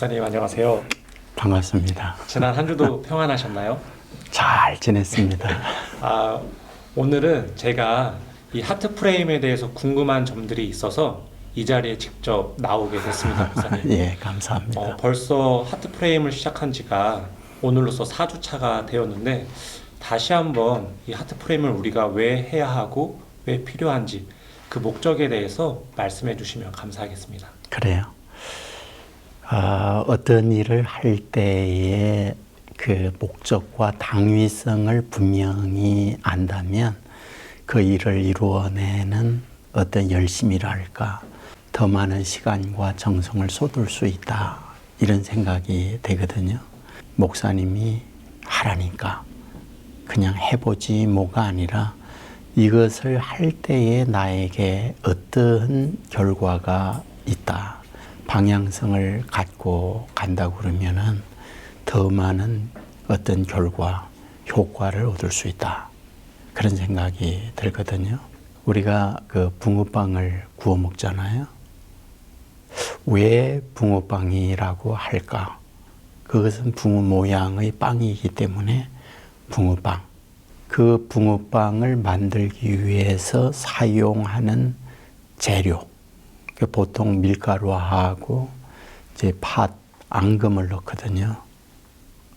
목사님 안녕하세요. 반갑습니다. 지난 한 주도 평안하셨나요? 잘 지냈습니다. 오늘은 제가 이 하트 프레임에 대해서 궁금한 점들이 있어서 이 자리에 직접 나오게 됐습니다, 목사님. 예, 감사합니다. 벌써 하트 프레임을 시작한 지가 오늘로써 4주차가 되었는데 다시 한번 이 하트 프레임을 우리가 왜 해야 하고 왜 필요한지 그 목적에 대해서 말씀해 주시면 감사하겠습니다. 그래요. 어떤 일을 할 때의 그 목적과 당위성을 분명히 안다면 그 일을 이루어내는 어떤 열심이랄까 더 많은 시간과 정성을 쏟을 수 있다 이런 생각이 되거든요. 목사님이 하라니까 그냥 해보지 뭐가 아니라 이것을 할 때에 나에게 어떤 결과가 있다. 방향성을 갖고 간다고 그러면은 더 많은 어떤 결과, 효과를 얻을 수 있다. 그런 생각이 들거든요. 우리가 그 붕어빵을 구워 먹잖아요. 왜 붕어빵이라고 할까? 그것은 붕어 모양의 빵이기 때문에 붕어빵. 그 붕어빵을 만들기 위해서 사용하는 재료. 보통 밀가루하고 이제 팥, 앙금을 넣거든요.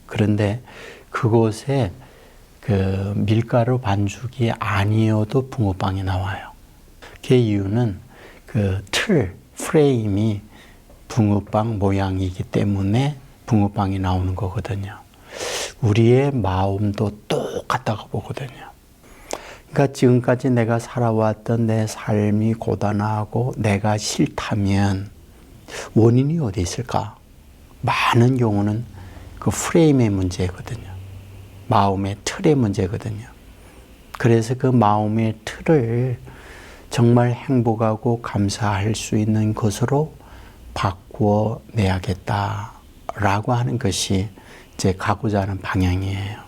그런데 그곳에 그 밀가루 반죽이 아니어도 붕어빵이 나와요. 그 이유는 그 틀, 프레임이 붕어빵 모양이기 때문에 붕어빵이 나오는 거거든요. 우리의 마음도 똑같다고 보거든요. 그러니까 지금까지 내가 살아왔던 내 삶이 고단하고 내가 싫다면 원인이 어디 있을까? 많은 경우는 그 프레임의 문제거든요. 마음의 틀의 문제거든요. 그래서 그 마음의 틀을 정말 행복하고 감사할 수 있는 것으로 바꾸어 내야겠다라고 하는 것이 제 가고자 하는 방향이에요.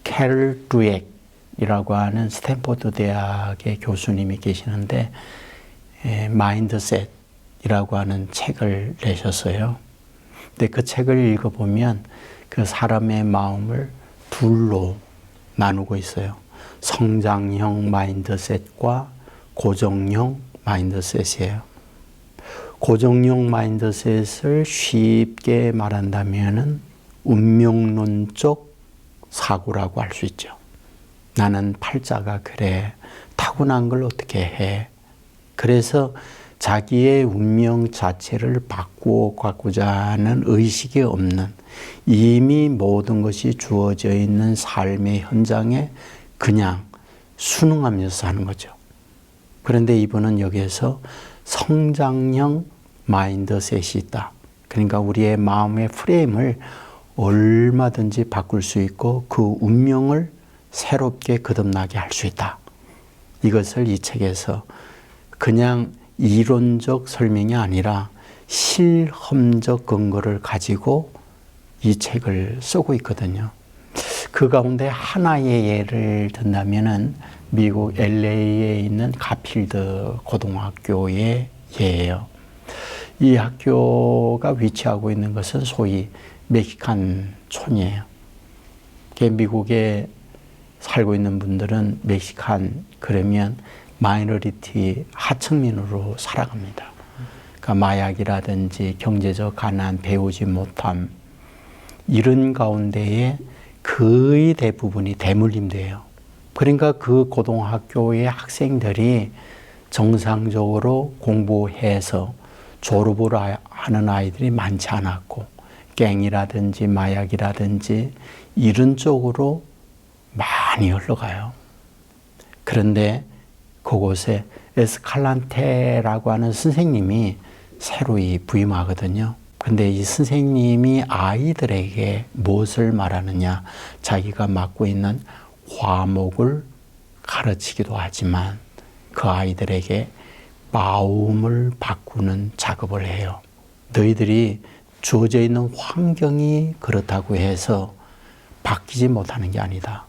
캐럴 드웨이라고 하는 스탠포드 대학의 교수님이 계시는데 마인드셋이라고 하는 책을 내셨어요. 근데 그 책을 읽어보면 그 사람의 마음을 둘로 나누고 있어요. 성장형 마인드셋과 고정형 마인드셋이에요. 고정형 마인드셋을 쉽게 말한다면은 운명론적 사고라고 할 수 있죠. 나는 팔자가 그래. 타고난 걸 어떻게 해? 그래서 자기의 운명 자체를 바꾸어 가고자 하는 의식이 없는 이미 모든 것이 주어져 있는 삶의 현장에 그냥 순응하면서 사는 거죠. 그런데 이분은 여기에서 성장형 마인드셋이 있다. 그러니까 우리의 마음의 프레임을 얼마든지 바꿀 수 있고 그 운명을 새롭게 거듭나게 할 수 있다. 이것을 이 책에서 그냥 이론적 설명이 아니라 실험적 근거를 가지고 이 책을 쓰고 있거든요. 그 가운데 하나의 예를 든다면은 미국 LA에 있는 가필드 고등학교의 예예요. 이 학교가 위치하고 있는 것은 소위 멕시칸 촌이에요. 미국에 살고 있는 분들은 멕시칸 그러면 마이너리티 하층민으로 살아갑니다. 그러니까 마약이라든지 경제적 가난, 배우지 못함 이런 가운데에 거의 대부분이 대물림돼요. 그러니까 그 고등학교의 학생들이 정상적으로 공부해서 졸업을 하는 아이들이 많지 않았고 갱이라든지 마약이라든지 이런 쪽으로 많이 흘러가요. 그런데 그곳에 에스칼란테라고 하는 선생님이 새로이 부임하거든요. 근데 이 선생님이 아이들에게 무엇을 말하느냐, 자기가 맡고 있는 과목을 가르치기도 하지만 그 아이들에게 마음을 바꾸는 작업을 해요. 너희들이 주어져 있는 환경이 그렇다고 해서 바뀌지 못하는 게 아니다.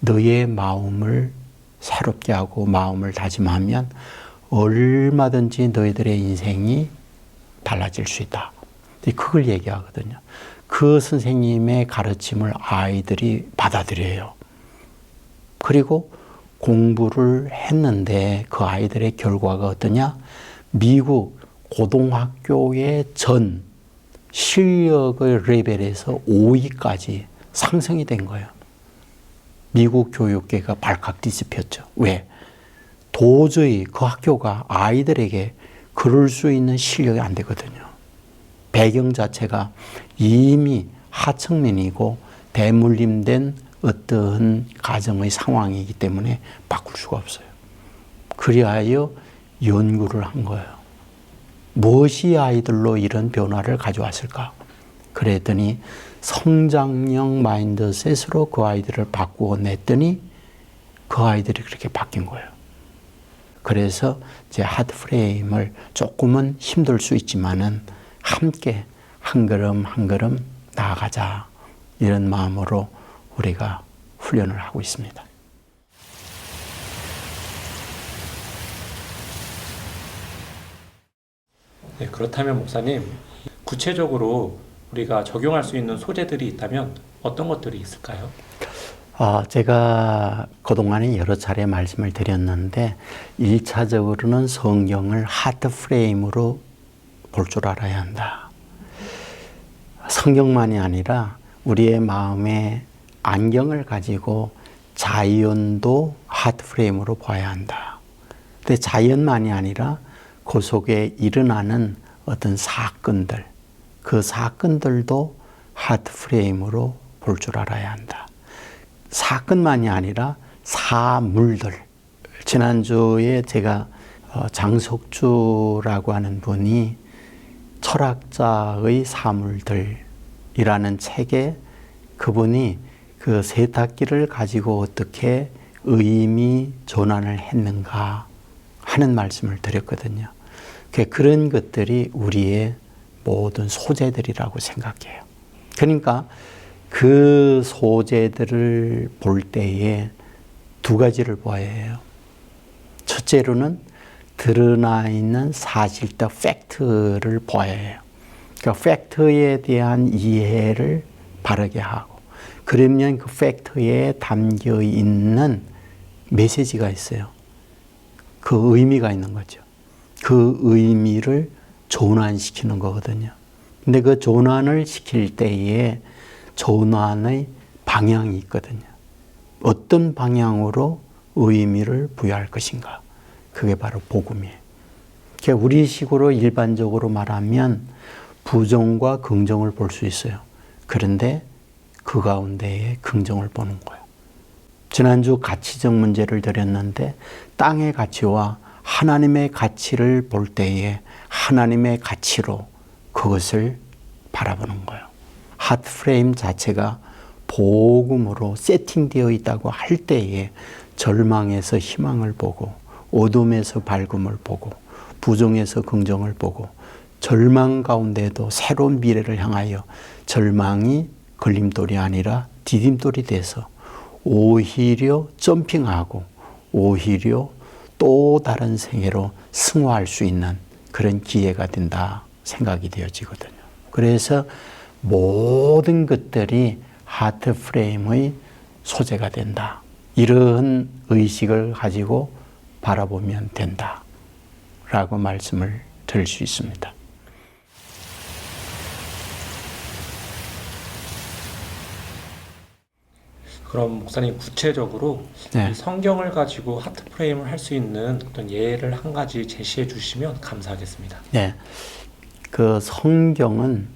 너의 마음을 새롭게 하고 마음을 다짐하면 얼마든지 너희들의 인생이 달라질 수 있다. 근데 그걸 얘기하거든요. 그 선생님의 가르침을 아이들이 받아들여요. 그리고 공부를 했는데 그 아이들의 결과가 어떠냐? 미국 고등학교의 전 실력의 레벨에서 5위까지 상승이 된 거예요. 미국 교육계가 발칵 뒤집혔죠. 왜? 도저히 그 학교가 아이들에게 그럴 수 있는 실력이 안 되거든요. 배경 자체가 이미 하층민이고 대물림된 어떤 가정의 상황이기 때문에 바꿀 수가 없어요. 그리하여 연구를 한 거예요. 무엇이 아이들로 이런 변화를 가져왔을까? 그랬더니 성장형 마인드셋으로 그 아이들을 바꾸어 냈더니 그 아이들이 그렇게 바뀐 거예요. 그래서 제 하트 프레임을 조금은 힘들 수 있지만은 함께 한 걸음 한 걸음 나아가자, 이런 마음으로 우리가 훈련을 하고 있습니다. 네, 그렇다면 목사님, 구체적으로 우리가 적용할 수 있는 소재들이 있다면 어떤 것들이 있을까요? 제가 그동안에 여러 차례 말씀을 드렸는데 1차적으로는 성경을 하트 프레임으로 볼 줄 알아야 한다. 성경만이 아니라 우리의 마음에 안경을 가지고 자연도 하트 프레임으로 봐야 한다. 근데 자연만이 아니라 그 속에 일어나는 어떤 사건들, 그 사건들도 하트 프레임으로 볼 줄 알아야 한다. 사건만이 아니라 사물들. 지난주에 제가 장석주라고 하는 분이 철학자의 사물들이라는 책에 그분이 그 세탁기를 가지고 어떻게 의미 전환을 했는가 하는 말씀을 드렸거든요. 그런 것들이 우리의 모든 소재들이라고 생각해요. 그러니까 그 소재들을 볼 때에 두 가지를 봐야 해요. 첫째로는 드러나 있는 사실적 팩트를 봐야 해요. 그러니까 팩트에 대한 이해를 바르게 하고, 그러면 그 팩트에 담겨 있는 메시지가 있어요. 그 의미가 있는 거죠. 그 의미를 전환시키는 거거든요. 근데 그 전환을 시킬 때에 전환의 방향이 있거든요. 어떤 방향으로 의미를 부여할 것인가. 그게 바로 복음이에요. 그러니까 우리식으로 일반적으로 말하면 부정과 긍정을 볼 수 있어요. 그런데 그 가운데에 긍정을 보는 거예요. 지난주 가치적 문제를 드렸는데 땅의 가치와 하나님의 가치를 볼 때에 하나님의 가치로 그것을 바라보는 거예요. 하트 프레임 자체가 복음으로 세팅되어 있다고 할 때에 절망에서 희망을 보고, 어둠에서 밝음을 보고, 부정에서 긍정을 보고, 절망 가운데도 새로운 미래를 향하여 절망이 걸림돌이 아니라 디딤돌이 돼서 오히려 점핑하고 오히려 또 다른 생애로 승화할 수 있는 그런 기회가 된다 생각이 되어지거든요. 그래서 모든 것들이 하트 프레임의 소재가 된다. 이런 의식을 가지고 바라보면 된다. 라고 말씀을 드릴 수 있습니다. 그럼 목사님, 구체적으로 네. 이 성경을 가지고 하트 프레임을 할 수 있는 어떤 예를 한 가지 제시해 주시면 감사하겠습니다. 네. 그 성경은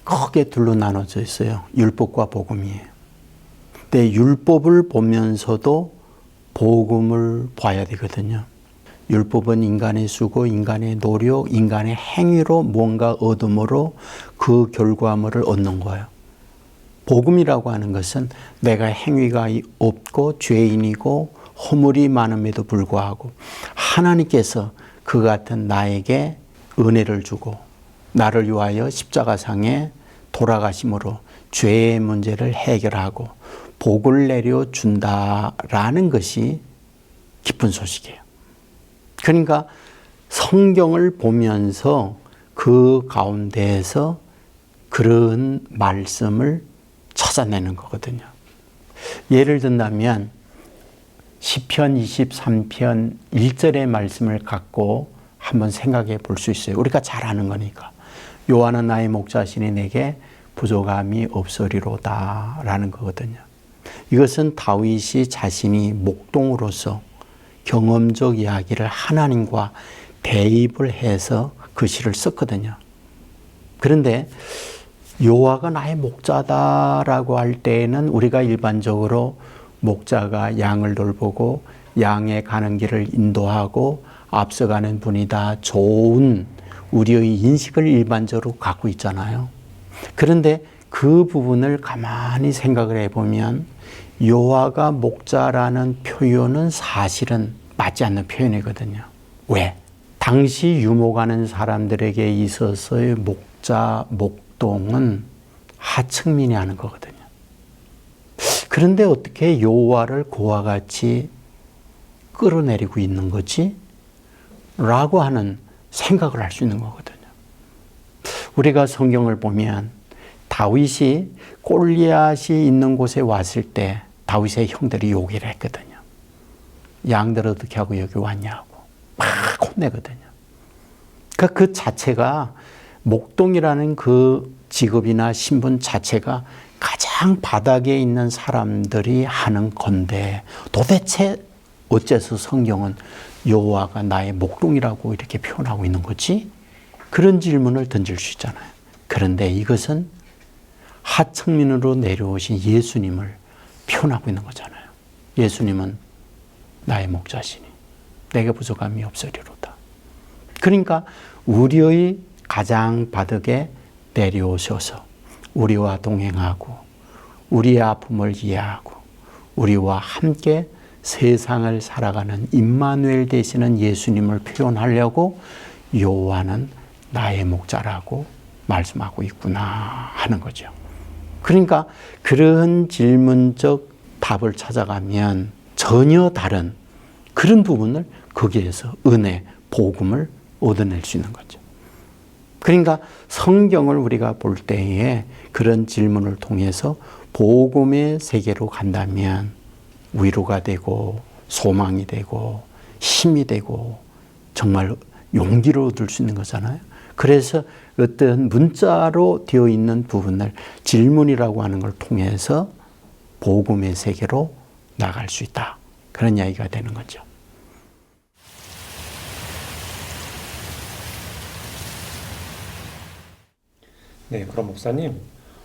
크게 둘로 나눠져 있어요. 율법과 복음이에요. 근데 율법을 보면서도 복음을 봐야 되거든요. 율법은 인간의 수고, 인간의 노력, 인간의 행위로 뭔가 얻음으로 그 결과물을 얻는 거예요. 복음이라고 하는 것은 내가 행위가 없고 죄인이고 허물이 많음에도 불구하고 하나님께서 그 같은 나에게 은혜를 주고 나를 위하여 십자가상에 돌아가심으로 죄의 문제를 해결하고 복을 내려준다라는 것이 기쁜 소식이에요. 그러니까 성경을 보면서 그 가운데에서 그런 말씀을 찾아내는 거거든요. 예를 든다면 시편 23편 1절의 말씀을 갖고 한번 생각해 볼 수 있어요. 우리가 잘 아는 거니까. 여호와는 나의 목자시니 내게 부족함이 없으리로다 라는 거거든요. 이것은 다윗이 자신이 목동으로서 경험적 이야기를 하나님과 대입을 해서 그 시를 썼거든요. 그런데 여호와가 나의 목자다라고 할 때에는 우리가 일반적으로 목자가 양을 돌보고 양의 가는 길을 인도하고 앞서가는 분이다. 좋은 우리의 인식을 일반적으로 갖고 있잖아요. 그런데 그 부분을 가만히 생각을 해보면 여호와가 목자라는 표현은 사실은 맞지 않는 표현이거든요. 왜? 당시 유목하는 사람들에게 있어서의 목자, 목동은 하층민이 하는 거거든요. 그런데 어떻게 여호와를 그와 같이 끌어내리고 있는 거지? 라고 하는 생각을 할 수 있는 거거든요. 우리가 성경을 보면 다윗이 골리앗이 있는 곳에 왔을 때 다윗의 형들이 요기를 했거든요. 양들 어떻게 하고 여기 왔냐고 막 혼내거든요. 그러니까 그 자체가 목동이라는 그 직업이나 신분 자체가 가장 바닥에 있는 사람들이 하는 건데 도대체 어째서 성경은 여호와가 나의 목동이라고 이렇게 표현하고 있는 거지? 그런 질문을 던질 수 있잖아요. 그런데 이것은 하층민으로 내려오신 예수님을 표현하고 있는 거잖아요. 예수님은 나의 목자시니 내게 부족함이 없으리로다. 그러니까 우리의 가장 바닥에 내려오셔서 우리와 동행하고 우리의 아픔을 이해하고 우리와 함께 세상을 살아가는 임마누엘 되시는 예수님을 표현하려고 여호와는 나의 목자라고 말씀하고 있구나 하는 거죠. 그러니까 그런 질문적 답을 찾아가면 전혀 다른 그런 부분을 거기에서 은혜, 복음을 얻어낼 수 있는 거죠. 그러니까 성경을 우리가 볼 때에 그런 질문을 통해서 복음의 세계로 간다면 위로가 되고 소망이 되고 힘이 되고 정말 용기를 얻을 수 있는 거잖아요. 그래서 어떤 문자로 되어 있는 부분을 질문이라고 하는 걸 통해서 복음의 세계로 나갈 수 있다. 그런 이야기가 되는 거죠. 네, 그럼 목사님,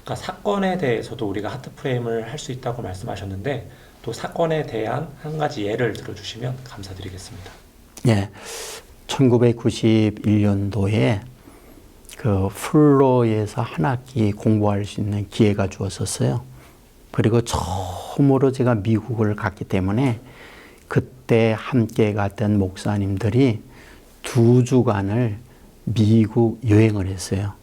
그러니까 사건에 대해서도 우리가 하트 프레임을 할 수 있다고 말씀하셨는데 또 사건에 대한 한 가지 예를 들어주시면 감사드리겠습니다. 예, 1991년도에 그 플로에서 한 학기 공부할 수 있는 기회가 주어졌어요. 그리고 처음으로 제가 미국을 갔기 때문에 그때 함께 갔던 목사님들이 2주간을 미국 여행을 했어요.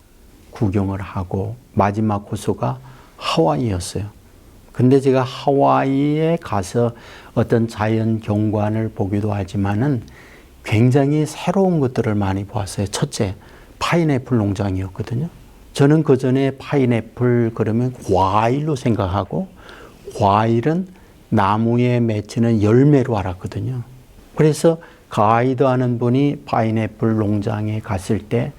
구경을 하고 마지막 코스가 하와이였어요. 근데 제가 하와이에 가서 어떤 자연 경관을 보기도 하지만은 굉장히 새로운 것들을 많이 보았어요. 첫째, 파인애플 농장이었거든요. 저는 그 전에 파인애플 그러면 과일로 생각하고 과일은 나무에 맺히는 열매로 알았거든요. 그래서 가이드하는 분이 파인애플 농장에 갔을 때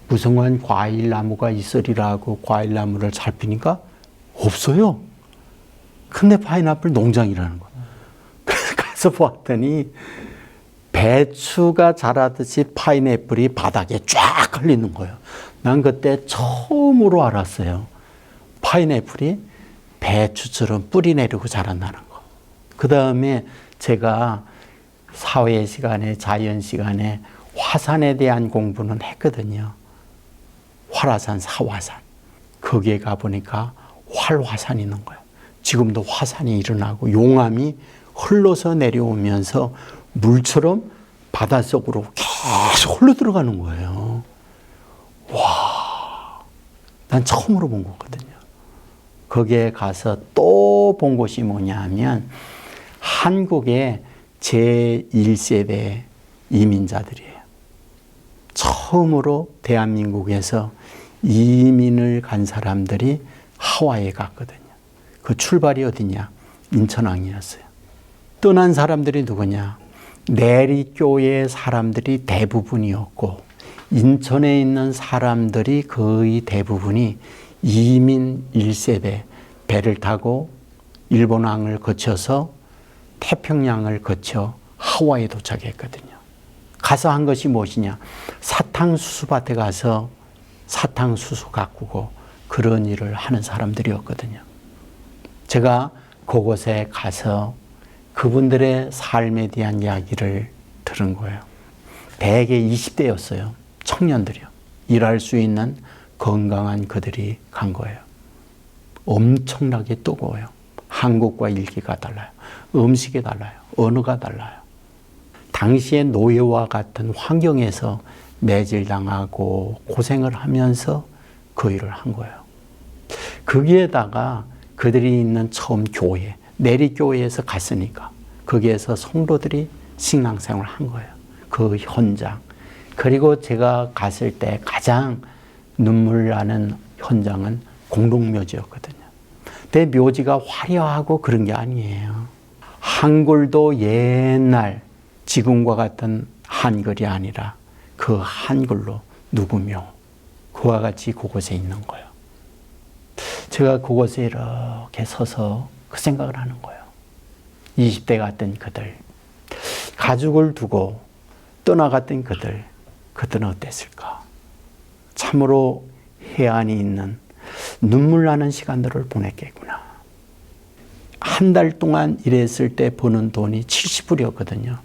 무성한 과일나무가 있으리라고 과일나무를 살피니까 없어요. 근데 파인애플 농장이라는 거예요. 그래서 가서 보았더니 배추가 자라듯이 파인애플이 바닥에 쫙 걸리는 거예요. 난 그때 처음으로 알았어요. 파인애플이 배추처럼 뿌리 내리고 자란다는 거. 그 다음에 제가 사회 시간에, 자연 시간에 화산에 대한 공부는 했거든요. 활화산, 사화산. 거기에 가보니까 활화산이 있는 거예요. 지금도 화산이 일어나고 용암이 흘러서 내려오면서 물처럼 바닷속으로 계속 흘러 들어가는 거예요. 와, 난 처음으로 본 거거든요. 거기에 가서 또 본 곳이 뭐냐 하면 한국의 제1세대 이민자들이에요. 처음으로 대한민국에서 이민을 간 사람들이 하와이에 갔거든요. 그 출발이 어디냐? 인천항이었어요. 떠난 사람들이 누구냐? 내리교회 사람들이 대부분이었고 인천에 있는 사람들이 거의 대부분이 이민 1세대 배를 타고 일본항을 거쳐서 태평양을 거쳐 하와이에 도착했거든요. 가서 한 것이 무엇이냐? 사탕수수밭에 가서 사탕수수 가꾸고 그런 일을 하는 사람들이었거든요. 제가 그곳에 가서 그분들의 삶에 대한 이야기를 들은 거예요. 대개 20대였어요. 청년들이요. 일할 수 있는 건강한 그들이 간 거예요. 엄청나게 뜨거워요. 한국과 일기가 달라요. 음식이 달라요. 언어가 달라요. 당시의 노예와 같은 환경에서 매질당하고 고생을 하면서 그 일을 한 거예요. 거기에다가 그들이 있는 처음 교회, 내리교회에서 갔으니까 거기에서 성도들이 신앙생활을 한 거예요. 그 현장. 그리고 제가 갔을 때 가장 눈물 나는 현장은 공동묘지였거든요. 내 묘지가 화려하고 그런 게 아니에요. 한글도 옛날 지금과 같은 한글이 아니라 그 한글로 누구며 그와 같이 그곳에 있는 거예요. 제가 그곳에 이렇게 서서 그 생각을 하는 거예요. 20대 같은 그들, 가족을 두고 떠나갔던 그들은 어땠을까? 참으로 해안이 있는 눈물 나는 시간들을 보냈겠구나. 한 달 동안 일했을 때 버는 돈이 70불이었거든요.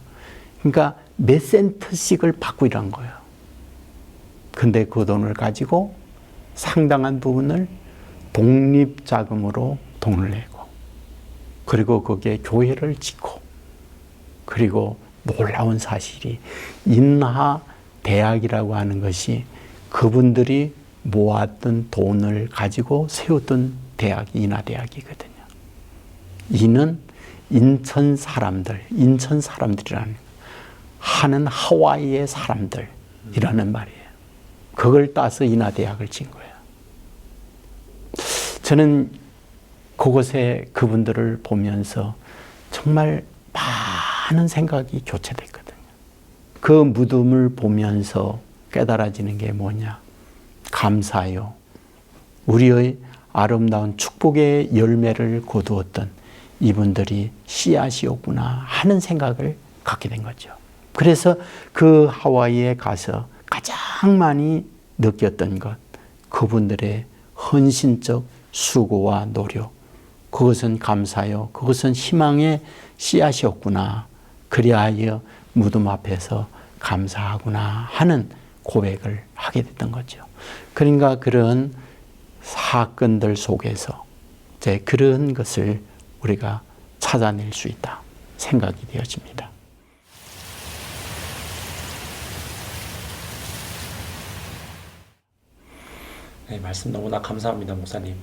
그러니까 몇 센트씩을 받고 일한 거예요. 근데 그 돈을 가지고 상당한 부분을 독립자금으로 돈을 내고 그리고 거기에 교회를 짓고 그리고 놀라운 사실이 인하 대학이라고 하는 것이 그분들이 모았던 돈을 가지고 세웠던 대학이 인하대학이거든요. 이는 인천 사람들이라는 하는 하와이의 사람들이라는 말이에요. 그걸 따서 인하대학을 진 거예요. 저는 그곳에 그분들을 보면서 정말 많은 생각이 교체됐거든요. 그 무덤을 보면서 깨달아지는 게 뭐냐? 감사요. 우리의 아름다운 축복의 열매를 거두었던 이분들이 씨앗이었구나 하는 생각을 갖게 된 거죠. 그래서 그 하와이에 가서 가장 많이 느꼈던 것, 그분들의 헌신적 수고와 노력, 그것은 감사요, 그것은 희망의 씨앗이었구나. 그리하여 무덤 앞에서 감사하구나 하는 고백을 하게 됐던 거죠. 그러니까 그런 사건들 속에서 이제 그런 것을 우리가 찾아낼 수 있다 생각이 되어집니다. 네, 말씀 너무나 감사합니다, 목사님.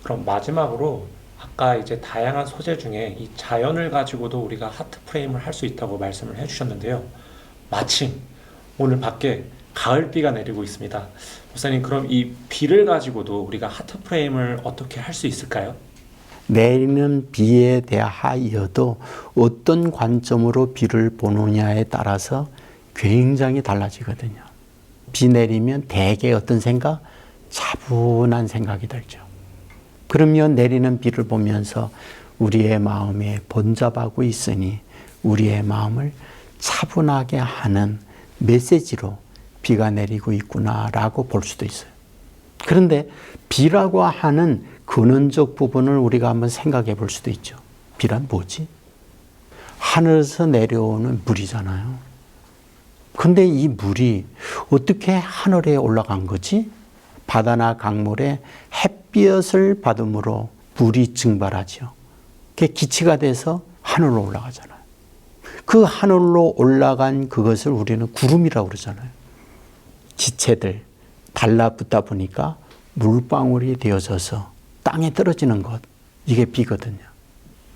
그럼 마지막으로 아까 이제 다양한 소재 중에 이 자연을 가지고도 우리가 하트 프레임을 할 수 있다고 말씀을 해주셨는데요. 마침 오늘 밖에 가을비가 내리고 있습니다. 목사님, 그럼 이 비를 가지고도 우리가 하트 프레임을 어떻게 할 수 있을까요? 내리는 비에 대하여도 어떤 관점으로 비를 보느냐에 따라서 굉장히 달라지거든요. 비 내리면 대개 어떤 생각? 차분한 생각이 들죠. 그러면 내리는 비를 보면서 우리의 마음에 번잡하고 있으니 우리의 마음을 차분하게 하는 메시지로 비가 내리고 있구나라고 볼 수도 있어요. 그런데 비라고 하는 근원적 부분을 우리가 한번 생각해 볼 수도 있죠. 비란 뭐지? 하늘에서 내려오는 물이잖아요. 근데 이 물이 어떻게 하늘에 올라간 거지? 바다나 강물에 햇빛을 받음으로 물이 증발하죠. 그게 기체가 돼서 하늘로 올라가잖아요. 그 하늘로 올라간 그것을 우리는 구름이라고 그러잖아요. 지체들 달라붙다 보니까 물방울이 되어져서 땅에 떨어지는 것, 이게 비거든요.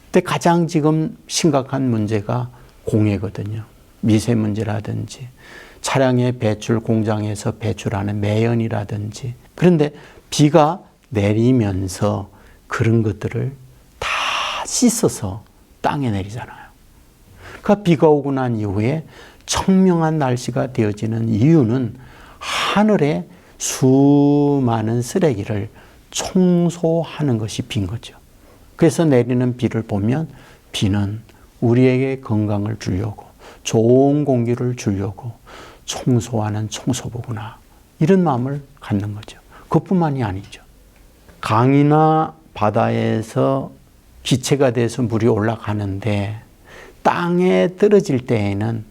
근데 가장 지금 심각한 문제가 공해거든요. 미세먼지라든지 차량의 배출 공장에서 배출하는 매연이라든지 그런데 비가 내리면서 그런 것들을 다 씻어서 땅에 내리잖아요. 그 비가 오고 난 이후에 청명한 날씨가 되어지는 이유는 하늘에 수많은 쓰레기를 청소하는 것이 비인 거죠. 그래서 내리는 비를 보면 비는 우리에게 건강을 주려고, 좋은 공기를 주려고 청소하는 청소부구나, 이런 마음을 갖는 거죠. 그것뿐만이 아니죠. 강이나 바다에서 기체가 돼서 물이 올라가는데 땅에 떨어질 때에는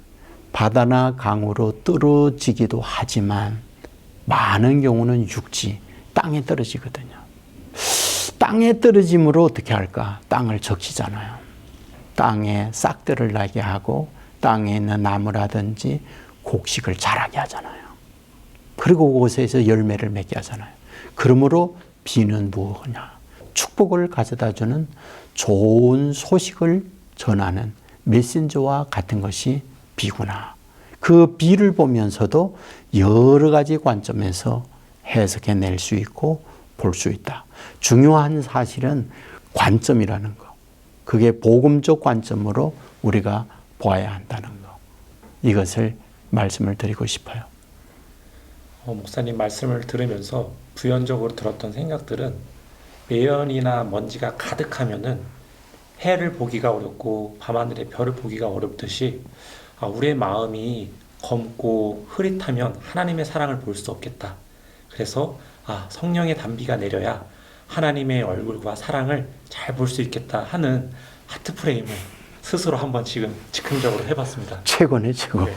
바다나 강으로 떨어지기도 하지만 많은 경우는 육지, 땅에 떨어지거든요. 땅에 떨어짐으로 어떻게 할까? 땅을 적시잖아요. 땅에 싹들을 나게 하고 땅에 있는 나무라든지 곡식을 자라게 하잖아요. 그리고 그곳에서 열매를 맺게 하잖아요. 그러므로 비는 무엇이냐? 축복을 가져다 주는 좋은 소식을 전하는 메신저와 같은 것이 비구나. 그 비를 보면서도 여러 가지 관점에서 해석해낼 수 있고 볼 수 있다. 중요한 사실은 관점이라는 거. 그게 복음적 관점으로 우리가 보아야 한다는 거. 이것을 말씀을 드리고 싶어요. 목사님 말씀을 들으면서 부연적으로 들었던 생각들은, 매연이나 먼지가 가득하면은 해를 보기가 어렵고 밤하늘의 별을 보기가 어렵듯이, 우리의 마음이 검고 흐릿하면 하나님의 사랑을 볼 수 없겠다. 그래서 성령의 단비가 내려야 하나님의 얼굴과 사랑을 잘 볼 수 있겠다 하는 하트 프레임을 스스로 한번 지금 즉흥적으로 해봤습니다. 최고네, 최고. 네.